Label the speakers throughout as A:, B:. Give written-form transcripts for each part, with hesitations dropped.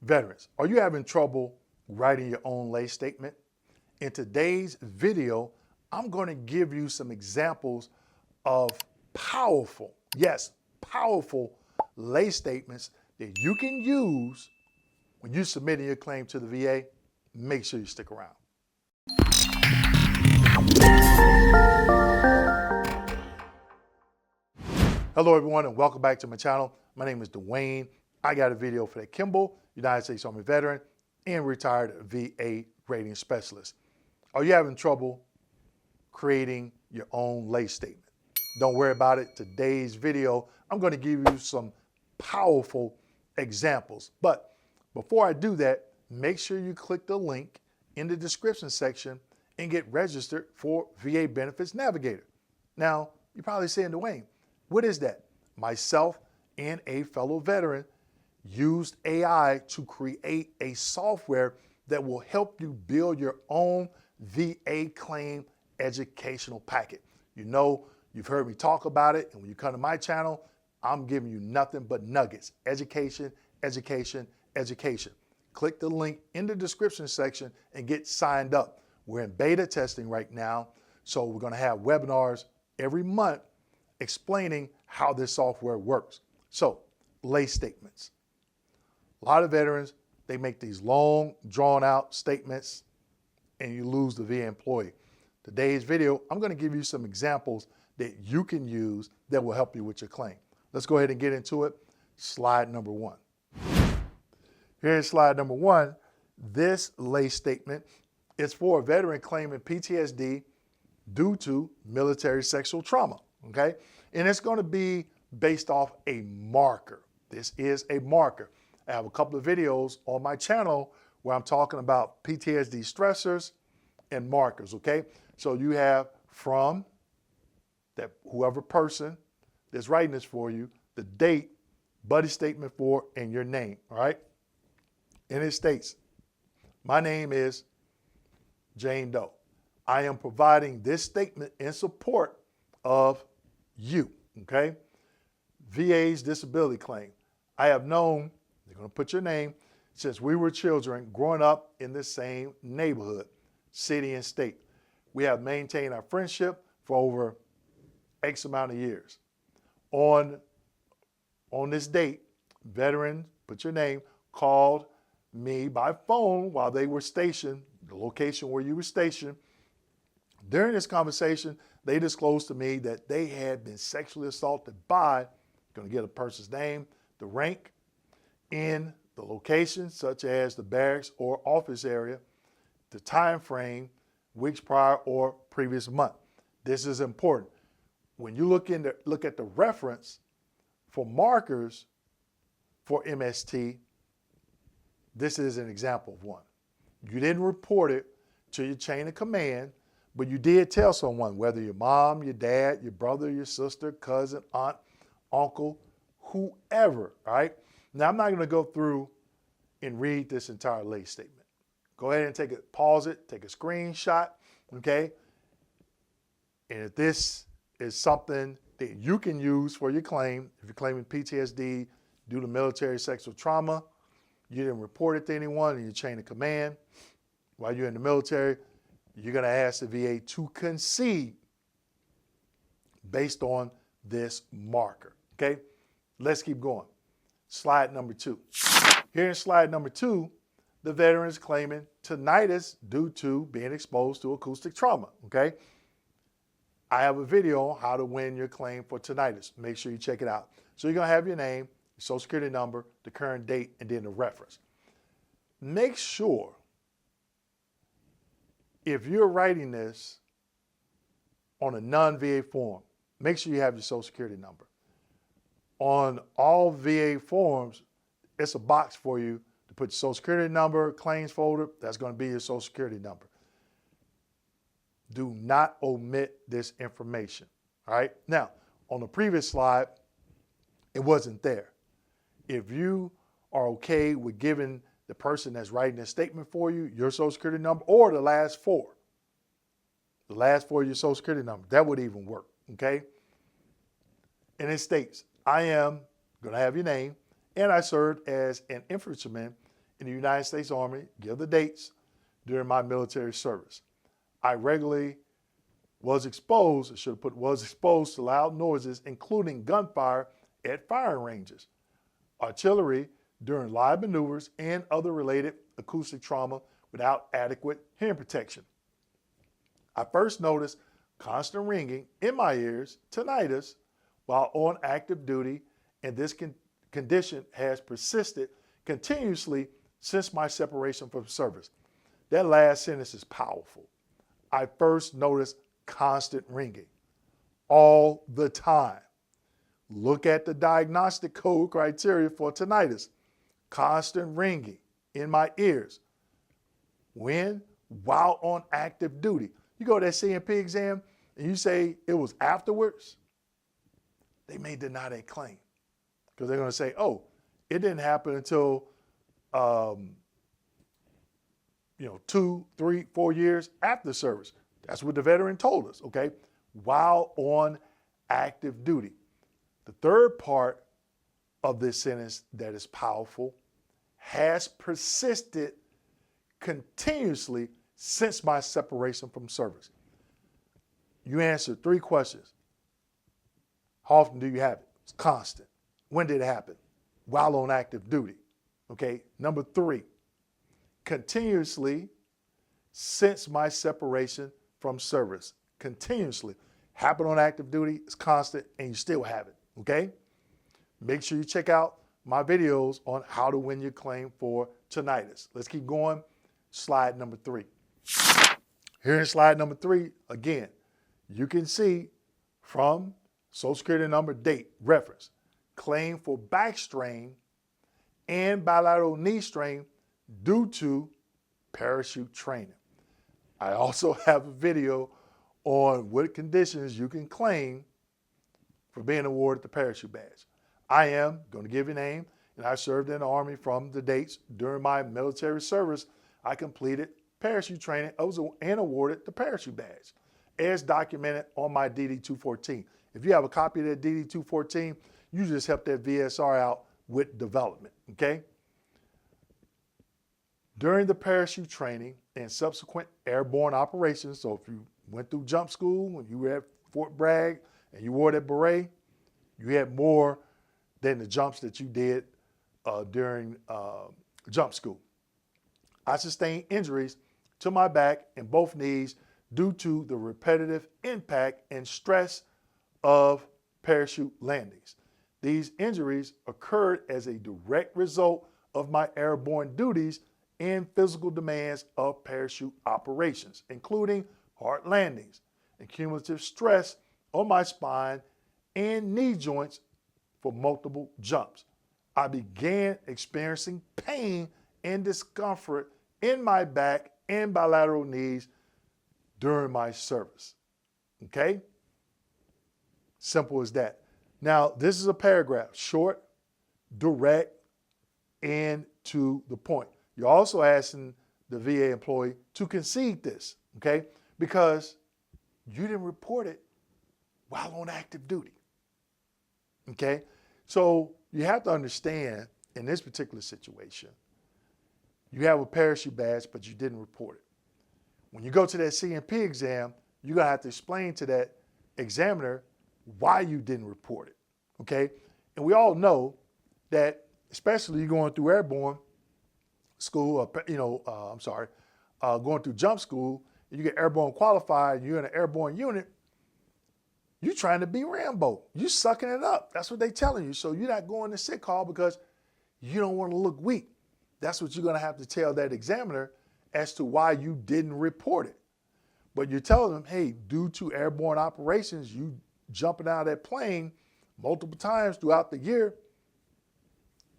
A: Veterans, are you having trouble writing your own lay statement? In today's video, I'm going to give you some examples of powerful, yes, powerful lay statements that you can use when you're submitting your claim to the VA. Make sure you stick around. Hello everyone and welcome back to my channel. My name is Dwayne. I got a video for that Kimball, United States Army veteran and retired VA rating specialist. Are you having trouble creating your own lay statement? Don't worry about it. Today's video, I'm going to give you some powerful examples. But before I do that, make sure you click the link in the description section and get registered for VA Benefits Navigator. Now, you're probably saying, Dwayne, what is that? Myself and a fellow veteran used AI to create a software that will help you build your own VA claim educational packet. You know, you've heard me talk about it, and when you come to my channel, I'm giving you nothing but nuggets. Education, education, education. Click the link in the description section and get signed up. We're in beta testing right now, so we're going to have webinars every month explaining how this software works. So, lay statements. A lot of veterans, they make these long, drawn-out statements, and you lose the VA employee. Today's video, I'm going to give you some examples that you can use that will help you with your claim. Let's go ahead and get into it. Slide number one. Here's slide number one. This lay statement is for a veteran claiming PTSD due to military sexual trauma, okay? And it's going to be based off a marker. This is a marker. I have a couple of videos on my channel where I'm talking about PTSD stressors and markers, okay? So you have from that whoever person that's writing this for you, the date, buddy statement for, and your name, all right? And it states, my name is Jane Doe. I am providing this statement in support of you, okay? VA's disability claim. I have known, they're going to put your name, since we were children growing up in the same neighborhood, city and state. We have maintained our friendship for over X amount of years. On this date, veteran, put your name, called me by phone while they were stationed, the location where you were stationed. During this conversation, they disclosed to me that they had been sexually assaulted by, going to get a person's name, the rank, in the location, such as the barracks or office area, the time frame, weeks prior or previous month. This is important. When you look at the reference for markers for MST, this is an example of one. You didn't report it to your chain of command, but you did tell someone, whether your mom, your dad, your brother, your sister, cousin, aunt, uncle, whoever, right? Now, I'm not going to go through and read this entire lay statement. Go ahead and pause it, take a screenshot, okay? And if this is something that you can use for your claim, if you're claiming PTSD due to military sexual trauma, you didn't report it to anyone in your chain of command, while you're in the military, you're going to ask the VA to concede based on this marker, okay? Let's keep going. Slide number two. Here in slide number two, the veteran is claiming tinnitus due to being exposed to acoustic trauma, okay? I have a video on how to win your claim for tinnitus. Make sure you check it out. So you're going to have your name, your social security number, the current date, and then the reference. Make sure, if you're writing this on a non-VA form, make sure you have your social security number. On all VA forms, it's a box for you to put your social security number, claims folder, that's going to be your social security number. Do not omit this information, all right? Now, on the previous slide, it wasn't there. If you are okay with giving the person that's writing this statement for you your social security number or the last four of your social security number, that would even work, okay? And it states, I am going to have your name, and I served as an infantryman in the United States Army, give the dates, during my military service. I regularly was exposed to loud noises, including gunfire at firing ranges, artillery during live maneuvers, and other related acoustic trauma without adequate hearing protection. I first noticed constant ringing in my ears, tinnitus, while on active duty, and this condition has persisted continuously since my separation from service. That last sentence is powerful. I first noticed constant ringing all the time. Look at the diagnostic code criteria for tinnitus. Constant ringing in my ears. When? While on active duty. You go to that CMP exam and you say it was afterwards, they may deny that claim because they're going to say, oh, it didn't happen until 2, 3, 4 years after service. That's what the veteran told us, okay? While on active duty. The third part of this sentence that is powerful, has persisted continuously since my separation from service. You answered 3 questions. How often do you have it? It's constant. When did it happen? While on active duty. Okay. Number 3, continuously since my separation from service. Continuously. Happened on active duty, it's constant, and you still have it. Okay? Make sure you check out my videos on how to win your claim for tinnitus. Let's keep going. Slide number 3. Here in slide number 3, again, you can see from Social Security number, date, reference, claim for back strain and bilateral knee strain due to parachute training. I also have a video on what conditions you can claim for being awarded the parachute badge. I am going to give you a name, and I served in the Army from the dates during my military service. I completed parachute training and awarded the parachute badge as documented on my DD-214. If you have a copy of that DD-214, you just help that VSR out with development, okay? During the parachute training and subsequent airborne operations, so if you went through jump school, when you were at Fort Bragg and you wore that beret, you had more than the jumps that you did during jump school. I sustained injuries to my back and both knees due to the repetitive impact and stress of parachute landings. These injuries occurred as a direct result of my airborne duties and physical demands of parachute operations, including hard landings and cumulative stress on my spine and knee joints for multiple jumps. I began experiencing pain and discomfort in my back and bilateral knees during my service. Okay? Simple as that. Now, this is a paragraph, short, direct, and to the point. You're also asking the VA employee to concede this, okay? Because you didn't report it while on active duty, okay? So you have to understand in this particular situation, you have a parachute badge, but you didn't report it. When you go to that CMP exam, you're gonna have to explain to that examiner why you didn't report it, okay? And we all know that, especially you going through airborne school, going through jump school, you get airborne qualified, you're in an airborne unit, you're trying to be Rambo. You sucking it up. That's what they're telling you. So you're not going to sick call because you don't want to look weak. That's what you're going to have to tell that examiner as to why you didn't report it. But you're telling them, hey, due to airborne operations, you jumping out of that plane multiple times throughout the year,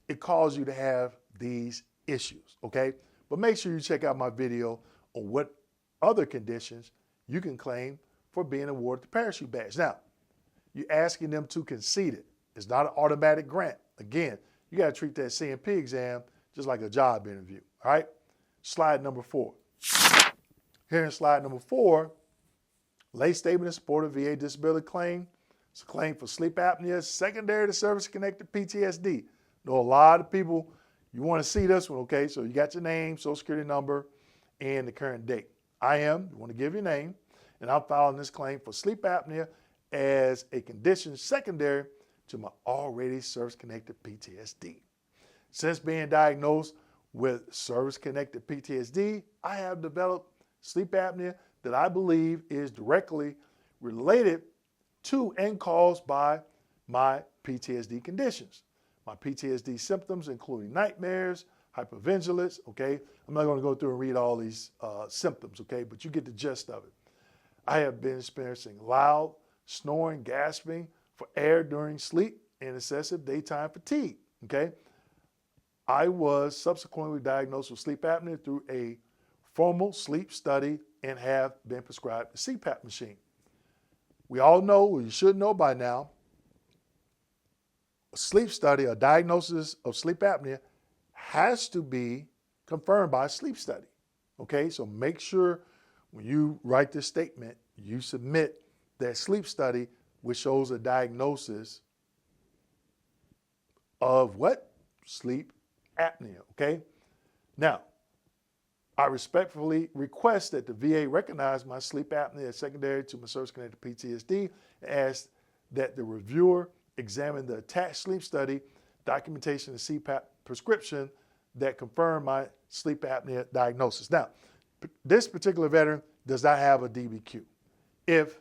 A: it caused you to have these issues, okay? But make sure you check out my video on what other conditions you can claim for being awarded the parachute badge. Now, you're asking them to concede it. It's not an automatic grant. Again, you got to treat that CMP exam just like a job interview, all right? Slide number 4. Here in slide number 4, lay statement in support of VA disability claim. It's a claim for sleep apnea secondary to service-connected PTSD. Know a lot of people You want to see this one, okay? So you got your name, social security number, and the current date. You want to give your name, and I'm filing this claim for sleep apnea as a condition secondary to my already service-connected PTSD. Since being diagnosed with service-connected PTSD, I have developed sleep apnea that I believe is directly related to and caused by my PTSD conditions. My PTSD symptoms including nightmares, hypervigilance, okay? I'm not going to go through and read all these symptoms, okay? But you get the gist of it. I have been experiencing loud, snoring, gasping for air during sleep, and excessive daytime fatigue, okay? I was subsequently diagnosed with sleep apnea through a formal sleep study and have been prescribed a CPAP machine. We all know, or you should know by now, a sleep study, a diagnosis of sleep apnea has to be confirmed by a sleep study, okay? So make sure when you write this statement, you submit that sleep study which shows a diagnosis of what? Sleep apnea, okay? Now, I respectfully request that the VA recognize my sleep apnea as secondary to my service-connected PTSD and ask that the reviewer examine the attached sleep study, documentation, and CPAP prescription that confirm my sleep apnea diagnosis. Now, this particular veteran does not have a DBQ. If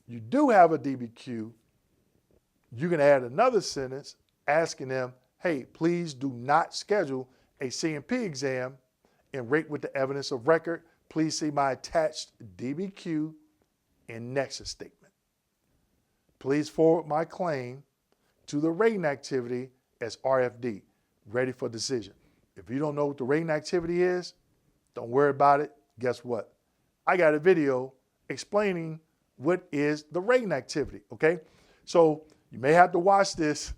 A: you do have a DBQ, you can add another sentence asking them, hey, please do not schedule a CMP exam and rate with the evidence of record. Please see my attached DBQ and Nexus Statement. Please forward my claim to the rating activity as RFD, ready for decision. If you don't know what the rating activity is, don't worry about it. Guess what? I got a video explaining what is the rating activity, okay? So you may have to watch this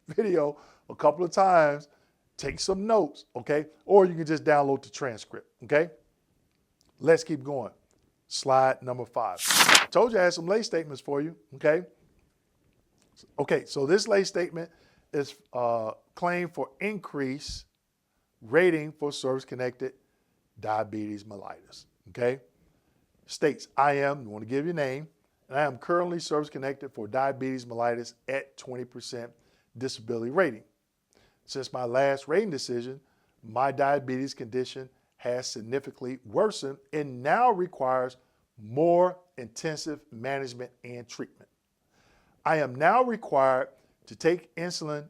A: video a couple of times, take some notes, okay? Or you can just download the transcript, okay? Let's keep going. Slide number 5. I told you I had some lay statements for you, okay? Okay, so this lay statement is claim for increase rating for service-connected diabetes mellitus, okay? States, you want to give your name, and I am currently service-connected for diabetes mellitus at 20% disability rating. Since my last rating decision, my diabetes condition has significantly worsened and now requires more intensive management and treatment. I am now required to take insulin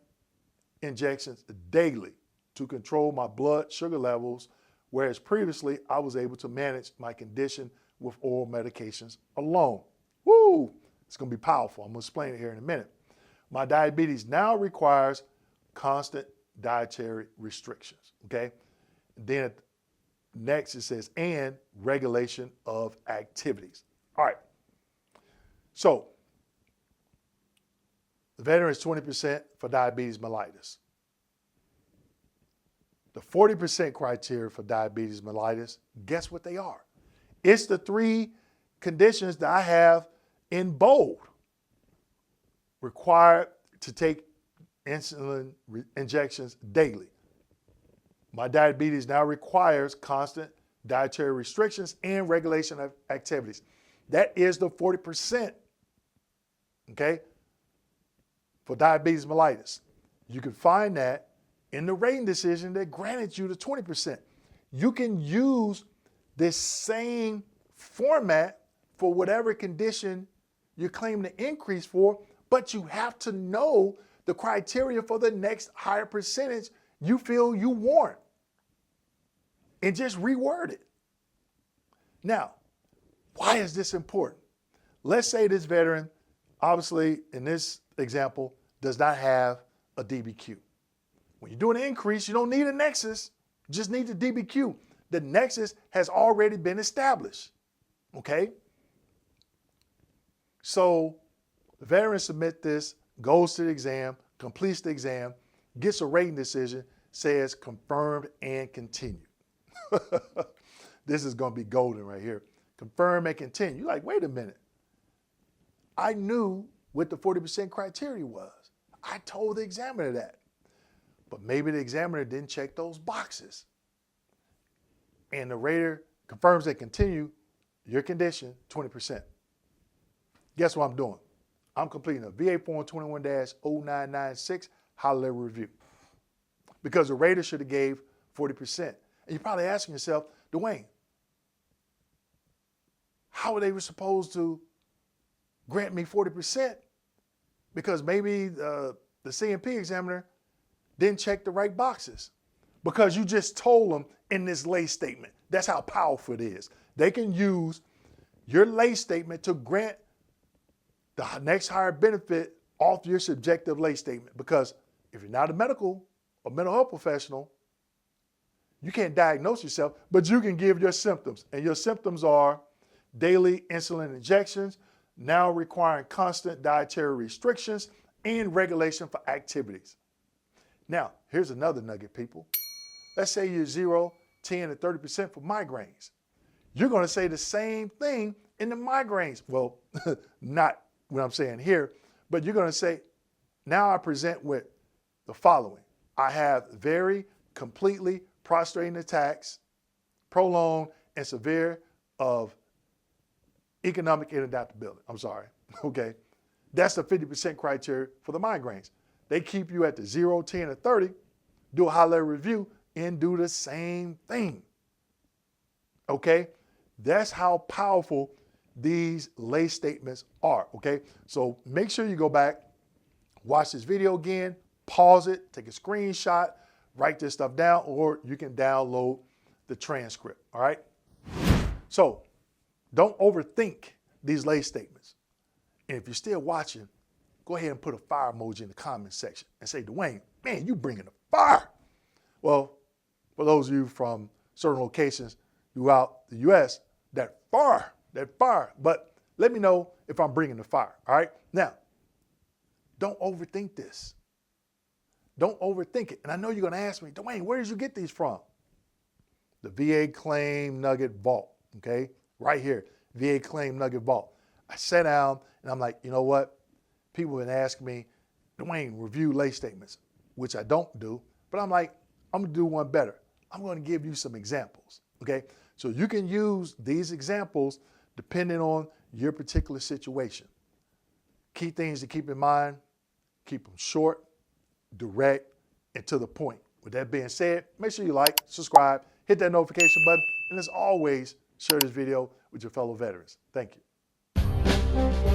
A: injections daily to control my blood sugar levels, whereas previously I was able to manage my condition with oral medications alone. Woo! It's going to be powerful. I'm going to explain it here in a minute. My diabetes now requires constant dietary restrictions, okay? Then next it says, and regulation of activities. All right. So the veteran is 20% for diabetes mellitus. The 40% criteria for diabetes mellitus, guess what they are? It's the 3 conditions that I have in bold. Required to take insulin injections daily. My diabetes now requires constant dietary restrictions and regulation of activities. That is the 40%, okay, for diabetes mellitus. You can find that in the rating decision that granted you the 20%. You can use this same format for whatever condition you're claiming the increase for, but you have to know the criteria for the next higher percentage you feel you warrant and just reword it. Now, why is this important? Let's say this veteran, obviously in this example, does not have a DBQ. When you're doing an increase, you don't need a Nexus, you just need the DBQ. The Nexus has already been established, okay? So the veteran submits this, goes to the exam, completes the exam, gets a rating decision, says confirmed and continued. This is going to be golden right here. Confirm and continue. You're like, wait a minute. I knew what the 40% criteria was. I told the examiner that. but maybe the examiner didn't check those boxes. And the rater confirms they continue your condition 20%. Guess what I'm doing? I'm completing a VA Form 21-0996 high-level review because the rater should have gave 40%. And you're probably asking yourself, Dwayne, how are they supposed to grant me 40%? Because maybe the C&P examiner didn't check the right boxes because you just told them in this lay statement. That's how powerful it is. They can use your lay statement to grant the next higher benefit off your subjective lay statement, because if you're not a medical or mental health professional, you can't diagnose yourself, but you can give your symptoms. And your symptoms are daily insulin injections, now requiring constant dietary restrictions and regulation for activities. Now, here's another nugget, people. Let's say you're 0, 10, and 30% for migraines. You're going to say the same thing in the migraines. Well, not what I'm saying here, but you're going to say, now I present with the following. I have very completely prostrating attacks, prolonged and severe of economic inadaptability. I'm sorry, okay? That's the 50% criteria for the migraines. They keep you at the 0, 10, and 30, do a high-level review, and do the same thing, okay? That's how powerful these lay statements are, okay? So make sure you go back, watch this video again, pause it, take a screenshot, write this stuff down, or you can download the transcript, all right? So don't overthink these lay statements. And if you're still watching, go ahead and put a fire emoji in the comment section and say, Dwayne, man, you bringing the fire. Well, for those of you from certain locations throughout the U.S., that fire. But let me know if I'm bringing the fire, all right? Now, don't overthink this. Don't overthink it. And I know you're going to ask me, Dwayne, where did you get these from? The VA Claim Nugget Vault, okay? Right here, VA Claim Nugget Vault. I sat down and I'm like, you know what? People have been asking me, Dwayne, review lay statements, which I don't do. But I'm like, I'm going to do one better. I'm going to give you some examples, okay? So you can use these examples depending on your particular situation. Key things to keep in mind, keep them short, direct, and to the point. With that being said, make sure you like, subscribe, hit that notification button, and as always, share this video with your fellow veterans. Thank you.